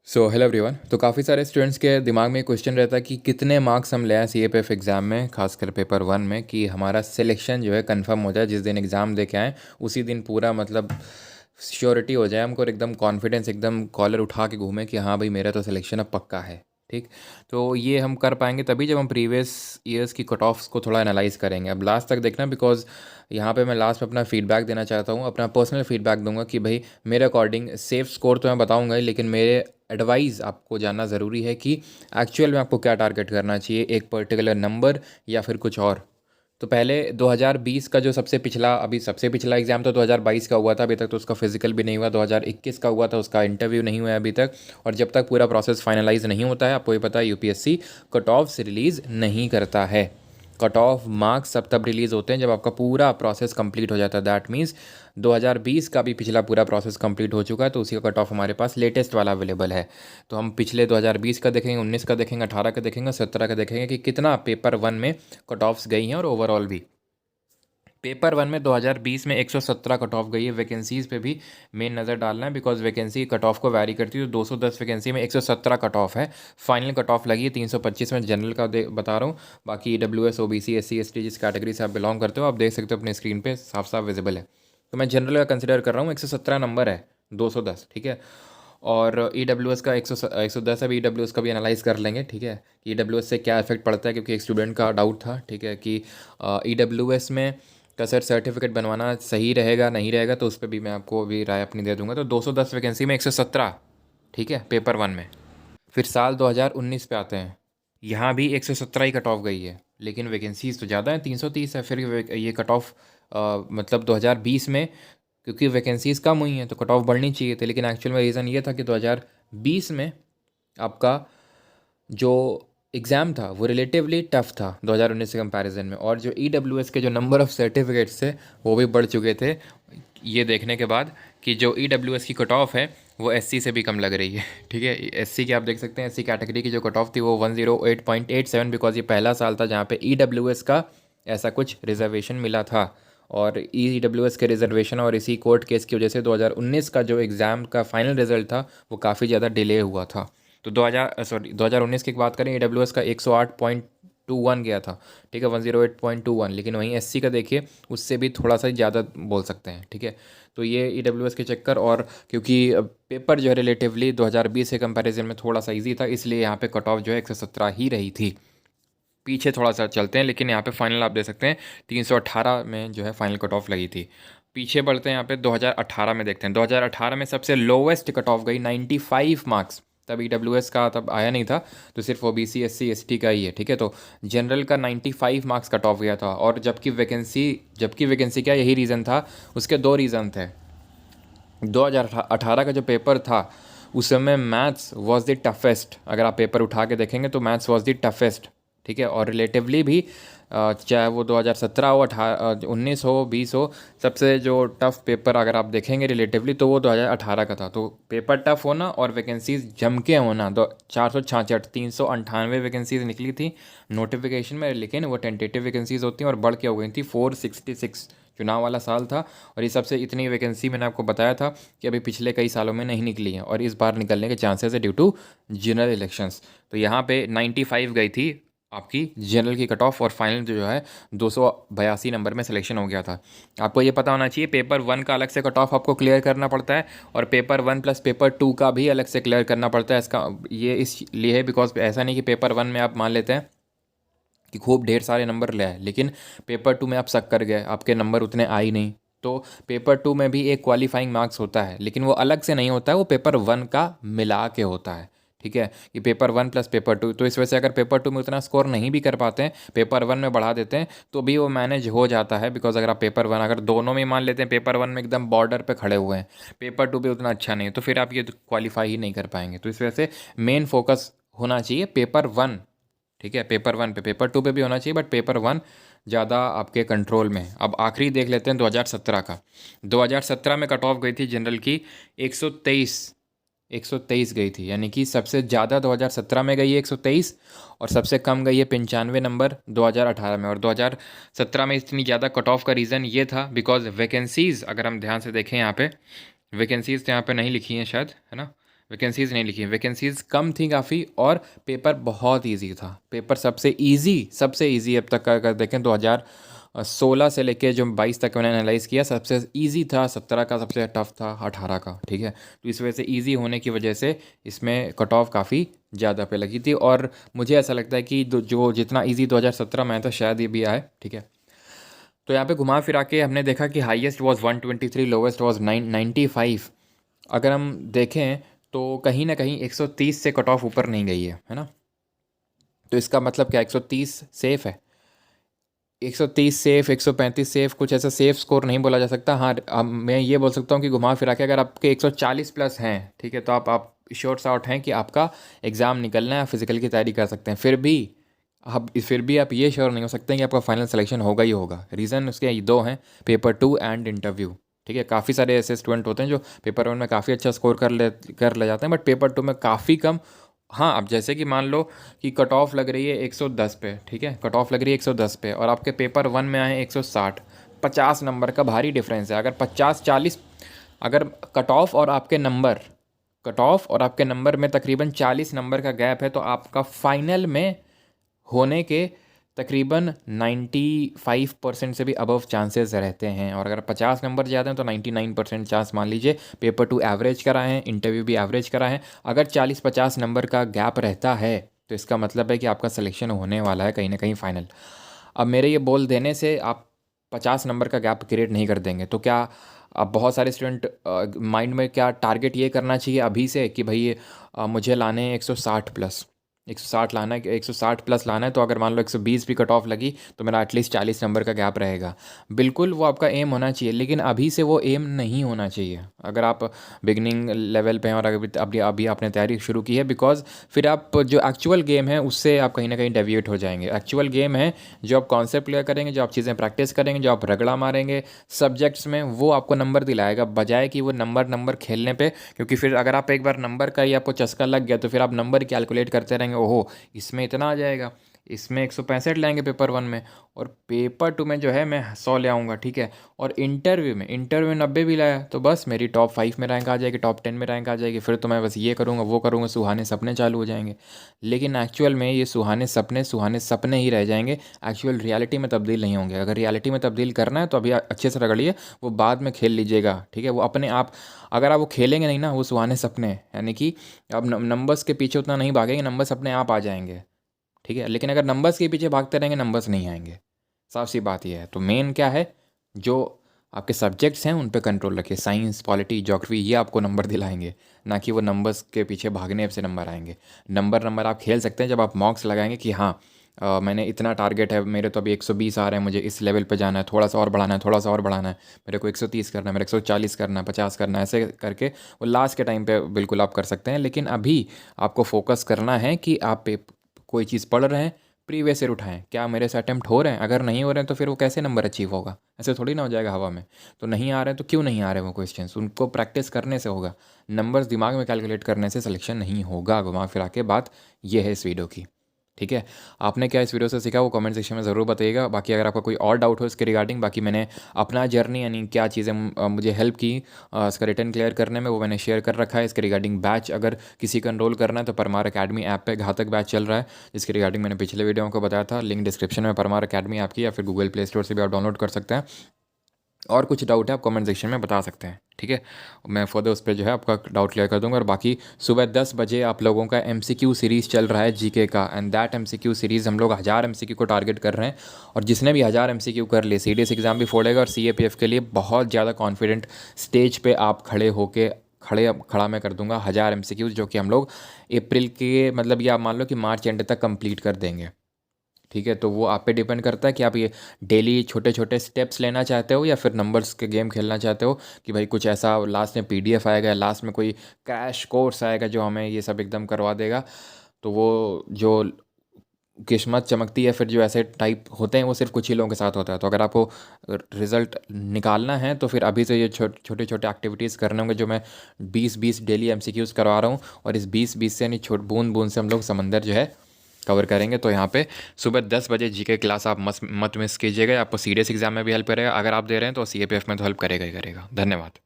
So hello everyone. तो काफ़ी सारे स्टूडेंट्स के दिमाग में क्वेश्चन रहता है कि कितने मार्क्स हम ले आए सीएपीएफ एग्ज़ाम में, खासकर पेपर वन में, कि हमारा सिलेक्शन जो है कंफर्म हो जाए। जिस दिन एग्ज़ाम दे के आएँ उसी दिन पूरा मतलब श्योरिटी हो जाए हमको, और एकदम कॉन्फिडेंस, एकदम कॉलर उठा के घूमें कि हाँ भाई मेरा तो सिलेक्शन अब पक्का है। ठीक। तो ये हम कर पाएंगे तभी जब हम प्रीवियस ईयर्स की कट ऑफ्स को थोड़ा एनालाइज करेंगे। अब लास्ट तक देखना, बिकॉज यहाँ पे मैं लास्ट में अपना फीडबैक देना चाहता हूँ, अपना पर्सनल फीडबैक दूंगा कि भाई मेरे अकॉर्डिंग सेफ स्कोर तो मैं बताऊंगा ही, लेकिन मेरे एडवाइस आपको जानना ज़रूरी है कि एक्चुअल में आपको क्या टारगेट करना चाहिए, एक पर्टिकुलर नंबर या फिर कुछ और। तो पहले 2020 का जो सबसे पिछला एग्ज़ाम तो 2022 का हुआ था, अभी तक तो उसका फिजिकल भी नहीं हुआ। 2021 का हुआ था, उसका इंटरव्यू नहीं हुआ है अभी तक। और जब तक पूरा प्रोसेस फाइनलाइज नहीं होता है, आपको ये पता है यूपीएससी कट ऑफ्स रिलीज़ नहीं करता है। कट ऑफ मार्क्स सब तब रिलीज़ होते हैं जब आपका पूरा प्रोसेस कंप्लीट हो जाता है। दैट मीन्स 2020 का भी पिछला पूरा प्रोसेस कंप्लीट हो चुका है, तो उसी का कट ऑफ हमारे पास लेटेस्ट वाला अवेलेबल है। तो हम पिछले 2020 का देखेंगे, 19 का देखेंगे, 18 का देखेंगे, 17 का देखेंगे कि कितना पेपर वन में कट ऑफ्स गई हैं, और ओवरऑल भी पेपर वन में 2020 में 117 कट ऑफ गई है। वैकेंसीज़ पे भी मेन नज़र डालना है, बिकॉज वैकेंसी कट ऑफ को वैरी करती है। तो 210 वैकेंसी में 117 कट ऑफ है। फाइनल कट ऑफ लगी है 325 में, जनरल का बता रहा हूँ। बाकी ईडब्ल्यूएस, ओबीसी, एससी, एसटी जिस कैटेगरी से आप बिलोंग करते हो, आप देख सकते हो अपने स्क्रीन पे साफ साफ विजिबल है। तो मैं जनरल का कंसिडर कर रहा हूँ, 117 नंबर है, 210। ठीक है। और ई डब्ल्यू एस का 110 है। ई डब्ल्यू एस का भी एनालाइज कर लेंगे। ठीक है, ई डब्ल्यू एस से क्या इफेक्ट पड़ता है, क्योंकि एक स्टूडेंट का डाउट था। ठीक है, कि ई डब्ल्यू एस में का सर सर्टिफिकेट बनवाना सही रहेगा नहीं रहेगा, तो उस पर भी मैं आपको अभी राय अपनी दे दूंगा। तो 210 वैकेंसी में 117। ठीक है, पेपर वन में। फिर साल 2019 पे आते हैं, यहाँ भी 117 ही कट ऑफ गई है, लेकिन वैकेंसीज तो ज़्यादा है, 330 है। फिर ये कट ऑफ मतलब 2020 में, क्योंकि वैकेंसीज कम हुई हैं तो कट ऑफ बढ़नी चाहिए थी, लेकिन एक्चुअल में रीज़न ये था कि 2020 में आपका जो एग्ज़ाम था वो रिलेटिवली टफ था 2019 के कंपैरिजन में, और जो ईडब्ल्यूएस के जो नंबर ऑफ़ सर्टिफिकेट्स थे वो भी बढ़ चुके थे, ये देखने के बाद कि जो ईडब्ल्यूएस की कट ऑफ है वो एससी से भी कम लग रही है। ठीक है, एससी की आप देख सकते हैं, एससी कैटेगरी की जो कट ऑफ थी वो 108.87, बिकॉज ये पहला साल था जहाँ पे ईडब्ल्यूएस का ऐसा कुछ रिजर्वेशन मिला था। और ई डब्ल्यू एस के रिजर्वेशन और इसी कोर्ट केस की वजह से 2019 का जो एग्ज़ाम का फाइनल रिजल्ट था वो काफ़ी ज़्यादा डिले हुआ था। तो 2019 की बात करें, ई डब्ल्यू एस का 108.21 गया था। ठीक है, 108.21, लेकिन वहीं एस सी का देखिए उससे भी थोड़ा सा ज़्यादा बोल सकते हैं। ठीक है, तो ये ई डब्ल्यू एस के चक्कर, और क्योंकि पेपर जो है रिलेटिवली 2020 के कंपैरिजन में थोड़ा सा ईजी था, इसलिए यहाँ पे कट ऑफ जो है 117 ही रही थी। पीछे थोड़ा सा चलते हैं, लेकिन यहाँ पे फाइनल आप देख सकते हैं 318 में जो है फाइनल कट ऑफ लगी थी। पीछे बढ़ते हैं, यहाँ पे 2018 में देखते हैं। 2018 में सबसे लोवेस्ट कट ऑफ गई 95 मार्क्स। तब ई डब्ल्यू एस का तब आया नहीं था, तो सिर्फ O B C, S C, S T का ही है। ठीक है, तो जनरल का 95 मार्क्स कट ऑफ गया था। और जबकि वैकेंसी क्या, यही रीज़न था। उसके दो रीज़न थे। 2018 का जो पेपर था उस समय मैथ्स वॉज द टफेस्ट। अगर आप पेपर उठा के देखेंगे तो मैथ्स वॉज द टफेस्ट। ठीक है, और रिलेटिवली भी चाहे वो 2017 हो, 19 हो, 20 हो, सबसे जो टफ़ पेपर अगर आप देखेंगे रिलेटिवली तो वो 2018 का था। तो पेपर टफ होना और वैकेंसीज जम के होना, 466 398 वैकेंसीज निकली थी नोटिफिकेशन में, लेकिन वो टेंटेटिव वैकेंसीज होती हैं और बढ़ के हो गई थी 466। चुनाव वाला साल था, और ये सबसे इतनी वैकेंसी मैंने आपको बताया था कि अभी पिछले कई सालों में नहीं निकली हैं, और इस बार निकलने के चांसेस है ड्यू टू जनरल इलेक्शंस। तो यहाँ पे 95 गई थी आपकी जनरल की कट ऑफ, और फाइनल जो है 282 नंबर में सिलेक्शन हो गया था। आपको ये पता होना चाहिए पेपर वन का अलग से कट ऑफ आपको क्लियर करना पड़ता है, और paper one plus paper two का भी अलग से क्लियर करना पड़ता है। इसका ये इसलिए है बिकॉज ऐसा नहीं कि पेपर वन में आप मान लेते हैं कि खूब ढेर सारे नंबर ले आए, लेकिन पेपर टू में आप सक कर गए, आपके नंबर उतने आए ही नहीं, तो पेपर टू में भी एक क्वालिफाइंग मार्क्स होता है, लेकिन वो अलग से नहीं होता है, वो पेपर वन का मिला के होता है। ठीक है, कि paper one plus paper two, तो इस वजह से अगर पेपर टू में उतना स्कोर नहीं भी कर पाते हैं, पेपर वन में बढ़ा देते हैं तो भी वो मैनेज हो जाता है। बिकॉज अगर आप पेपर वन अगर दोनों में मान लेते हैं, पेपर वन में एकदम बॉर्डर पे खड़े हुए हैं, पेपर टू भी उतना अच्छा नहीं है, तो फिर आप ये क्वालिफाई ही नहीं कर पाएंगे। तो इस वजह से मेन फोकस होना चाहिए पेपर वन। ठीक है, पेपर वन पे, पेपर टू पे भी होना चाहिए, बट पेपर वन ज़्यादा आपके कंट्रोल में है। अब आखिरी देख लेते हैं 2017 का। 2017 में कट ऑफ गई थी जनरल की 123, 123 गई थी, यानी कि सबसे ज़्यादा 2017 में गई है 123, और सबसे कम गई है 95 नंबर 2018 में। और 2017 में इतनी ज़्यादा कट ऑफ का रीज़न ये था बिकॉज वैकेंसीज़, अगर हम ध्यान से देखें यहाँ पे वैकेंसीज़ तो यहाँ पे नहीं लिखी हैं शायद, है ना, वैकेंसीज़ नहीं लिखी, वैकेंसीज़ कम थी काफ़ी, और पेपर बहुत इजी था। पेपर सबसे इजी अब तक का अगर देखें 2016 से लेके जो 22 तक मैंने एनालाइज़ किया, सबसे इजी था 17 का, सबसे टफ था 18 का, ठीक है। तो इस वजह से इजी होने की वजह से इसमें कट ऑफ काफ़ी ज़्यादा पे लगी थी, और मुझे ऐसा लगता है कि जो जितना ईजी 2017 में आया था शायद ये भी आए, ठीक है। तो यहाँ पे घुमा फिरा के हमने देखा कि हाईएस्ट वाज 123, लोवेस्ट वाज 95। अगर हम देखें तो कहीं ना कहीं 130 से कट ऑफ ऊपर नहीं गई है ना। तो इसका मतलब क्या, 130 सेफ़ है, 130 सेफ़, 135 सेफ़, कुछ ऐसा सेफ़ स्कोर नहीं बोला जा सकता। हाँ, अब मैं ये बोल सकता हूँ कि घुमा फिरा के अगर आपके 140 प्लस हैं, ठीक है, तो आप श्योर आउट हैं कि आपका एग्ज़ाम निकलना है, फिज़िकल की तैयारी कर सकते हैं। फिर भी आप ये श्योर नहीं हो सकते कि आपका फाइनल सिलेक्शन होगा ही होगा। रीज़न उसके ये दो हैं, पेपर 2 एंड इंटरव्यू, ठीक है। काफ़ी सारे ऐसे स्टूडेंट होते हैं जो पेपर 1 में काफ़ी अच्छा स्कोर कर ले जाते हैं, बट पेपर 2 में काफ़ी कम। हाँ, अब जैसे कि मान लो कि कट ऑफ लग रही है 110 पे, ठीक है, कट ऑफ लग रही है 110 पे, और आपके पेपर 1 में आए 160, 50 नंबर का भारी डिफरेंस है। अगर 50-40, अगर कट ऑफ और आपके नंबर में तकरीबन 40 नंबर का गैप है, तो आपका फाइनल में होने के तकरीबन 95% से भी अबव चांसेस रहते हैं। और अगर 50 नंबर ज़्यादा हैं तो 99% चांस मान लीजिए। पेपर 2 एवरेज करा है, इंटरव्यू भी एवरेज करा है। अगर 40-50 नंबर का गैप रहता है तो इसका मतलब है कि आपका सिलेक्शन होने वाला है कहीं ना कहीं फ़ाइनल। अब मेरे ये बोल देने से आप 50 नंबर का गैप क्रिएट नहीं कर देंगे, तो क्या अब बहुत सारे स्टूडेंट माइंड में क्या टारगेट ये करना चाहिए अभी से कि भाई मुझे लाने हैं 160 प्लस, 160 लाना है, 160 प्लस लाना है। तो अगर मान लो 120 भी कट ऑफ लगी तो मेरा एटलीस्ट 40 नंबर का गैप रहेगा। बिल्कुल वो आपका एम होना चाहिए, लेकिन अभी से वो एम नहीं होना चाहिए अगर आप बिगनिंग लेवल पे हैं और अभी अभी अभी आपने तैयारी शुरू की है। बिकॉज फिर आप जो एक्चुअल गेम है उससे आप कहीं ना कहीं डेविएट हो जाएंगे। एक्चुअल गेम है जो आप कॉन्सेप्ट क्लियर करेंगे, जो आप चीज़ें प्रैक्टिस करेंगे, जो आप रगड़ा मारेंगे सब्जेक्ट्स में, वो आपको नंबर दिलाएगा, बजाय कि वो नंबर खेलने पे। क्योंकि फिर अगर आप एक बार नंबर का ही आपको चस्का लग गया तो फिर आप नंबर कैलकुलेट करते रहेंगे, ओहो इसमें इतना आ जाएगा, इसमें 165 लाएंगे पेपर 1 में, और पेपर 2 में जो है मैं 100 ले आऊँगा, ठीक है। और इंटरव्यू में 90 भी लाया तो बस मेरी टॉप 5 में रैंक आ जाएगी, टॉप 10 में रैंक आ जाएगी। फिर तो मैं बस ये करूँगा वो करूँगा, सुहाने सपने चालू हो जाएंगे। लेकिन एक्चुअल में ये सुहाने सपने ही रह जाएंगे, एक्चुअल रियलिटी में तब्दील नहीं होंगे। अगर रियलिटी में तब्दील करना है तो अभी अच्छे से रगड़िए, वो बाद में खेल लीजिएगा, ठीक है। वो अपने आप, अगर आप वो खेलेंगे नहीं ना, वो सुहाने सपने, यानी कि अब नंबर्स के पीछे उतना नहीं भागेंगे, नंबर्स अपने आप आ जाएंगे, ठीक है। लेकिन अगर नंबर्स के पीछे भागते रहेंगे, नंबर्स नहीं आएंगे, साफ सी बात यह है। तो मेन क्या है, जो आपके सब्जेक्ट्स हैं उन पे कंट्रोल रखिए। साइंस, पॉलिटी, ज्योग्राफी, ये आपको नंबर दिलाएंगे, ना कि वो नंबर्स के पीछे भागने से नंबर आएंगे। नंबर आप खेल सकते हैं जब आप मॉक्स लगाएंगे कि हाँ मैंने इतना टारगेट है, मेरे तो अभी 120 आ रहे हैं, मुझे इस लेवल पे जाना है, थोड़ा सा और बढ़ाना है, थोड़ा सा और बढ़ाना है, मेरे को 130 करना है, मेरे 140 करना है, 50 करना है, ऐसे करके वो लास्ट के टाइम पे बिल्कुल आप कर सकते हैं। लेकिन अभी आपको फोकस करना है कि आप कोई चीज़ पढ़ रहे हैं, प्रीवियस ईयर उठाएं, क्या मेरे से अटैम्प्ट हो रहे हैं। अगर नहीं हो रहे हैं तो फिर वो कैसे नंबर अचीव होगा, ऐसे थोड़ी ना हो जाएगा हवा में। तो नहीं आ रहे हैं तो क्यों नहीं आ रहे वो क्वेश्चंस, उनको प्रैक्टिस करने से होगा। नंबर्स दिमाग में कैलकुलेट करने से सिलेक्शन नहीं होगा। घुमा फिरा के बात ये है इस वीडियो की, ठीक है। आपने क्या इस वीडियो से सीखा वो कमेंट सेक्शन में ज़रूर बताइएगा। बाकी अगर आपका कोई और डाउट हो इसके रिगार्डिंग, बाकी मैंने अपना जर्नी यानी क्या चीज़ें मुझे हेल्प की इसका रिटर्न क्लियर करने में, वो मैंने शेयर कर रखा है। इसके रिगार्डिंग बैच अगर किसी का एनरोल करना है तो परमार अकेडमी ऐप पे घातक बैच चल रहा है, जिसके रिगार्डिंग मैंने पिछले वीडियो में आपको बताया था। लिंक डिस्क्रिप्शन में परमार अकेडमी ऐप की, या फिर गूगल प्ले स्टोर से भी आप डाउनलोड कर सकते हैं। और कुछ डाउट है आप कमेंट सेक्शन में बता सकते हैं, ठीक है। मैं फर्दर उस पर जो है आपका डाउट क्लियर कर दूंगा। और बाकी सुबह 10 बजे आप लोगों का MCQ सीरीज़ चल रहा है जीके का, एंड दैट MCQ सीरीज़ हम लोग 1000 MCQ को टारगेट कर रहे हैं। और जिसने भी 1000 MCQ कर लिए CDS एग्ज़ाम भी फोड़ेगा, और CAPF के लिए बहुत ज़्यादा कॉन्फिडेंट स्टेज पर आप खड़ा मैं कर दूंगा 1000 MCQ, जो कि हम लोग अप्रैल के मतलब या मान लो कि मार्च एंड तक कंप्लीट कर देंगे, ठीक है। तो वो आप पे डिपेंड करता है कि आप ये डेली छोटे छोटे स्टेप्स लेना चाहते हो, या फिर नंबर्स के गेम खेलना चाहते हो कि भाई कुछ ऐसा लास्ट में PDF आएगा, लास्ट में कोई क्रैश कोर्स आएगा जो हमें ये सब एकदम करवा देगा। तो वो जो किस्मत चमकती है, फिर जो ऐसे टाइप होते हैं वो सिर्फ कुछ ही लोगों के साथ होता है। तो अगर आपको रिज़ल्ट निकालना है तो फिर अभी से ये छोटे छोटे एक्टिविटीज़ करने होंगे, जो मैं 20-20 डेली MCQs करवा रहा हूँ। और इस 20-20 से यानी बूंद बूंद से हम लोग समंदर जो है कवर करेंगे। तो यहाँ पे सुबह 10 बजे जीके क्लास आप मत मिस कीजिएगा। आपको सीरियस एग्जाम में भी हेल्प करेगा, अगर आप दे रहे हैं तो CAPF में तो हेल्प करेगा ही करेगा। धन्यवाद।